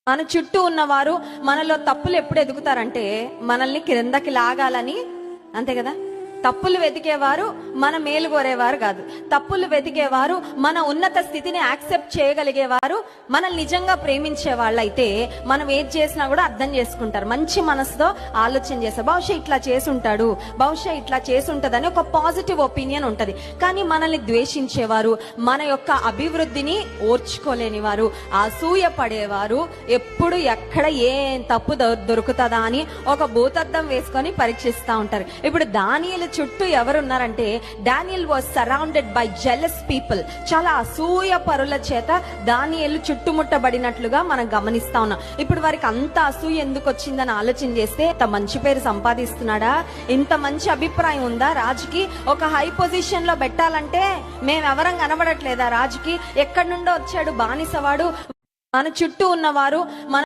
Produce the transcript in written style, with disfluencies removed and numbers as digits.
మన చుట్టూ ఉన్నవారు మనలో తప్పులు ఎప్పుడు ఎదుగుతారంటే మనల్ని క్రిందకి లాగాలని, అంతే కదా. తప్పులు వెతికేవారు మన మేలు కోరేవారు కాదు. తప్పులు వెతికేవారు మన ఉన్నత స్థితిని యాక్సెప్ట్ చేయగలిగేవారు, మనల్ని నిజంగా ప్రేమించే వాళ్ళైతే మనం ఏది చేసినా కూడా అర్థం చేసుకుంటారు. మంచి మనసుతో ఆలోచన చేస్తారు, బహుశా ఇట్లా చేసుంటాడు, బహుశా ఇట్లా చేసుంటదని ఒక పాజిటివ్ ఒపీనియన్ ఉంటది. కానీ మనల్ని ద్వేషించేవారు, మన యొక్క అభివృద్ధిని ఓర్చుకోలేని వారు, అసూయ పడేవారు, ఎప్పుడు ఎక్కడ ఏం తప్పు దొరుకుతుందా అని ఒక భూతద్దం వేసుకొని పరీక్షిస్తూ ఉంటారు. ఇప్పుడు దానియేలు చుట్టూ ఎవరున్నారంటే, Daniel was surrounded by jealous people. చాలా అసూయ పరుల చేత దానియేలు చుట్టుముట్టబడినట్లుగా మనం గమనిస్తా ఉన్నాం. ఇప్పుడు వారికి అంత అసూయ ఎందుకు వచ్చిందని ఆలోచన చేస్తే, ఇంత మంచి పేరు సంపాదిస్తున్నాడా, ఇంత మంచి అభిప్రాయం ఉందా రాజుకి, ఒక హై పొజిషన్ లో పెట్టాలంటే మేమెవరం కనబడట్లేదా రాజుకి, ఎక్కడి నుండో వచ్చాడు బానిసవాడు. మన చుట్టూ ఉన్నవారు మన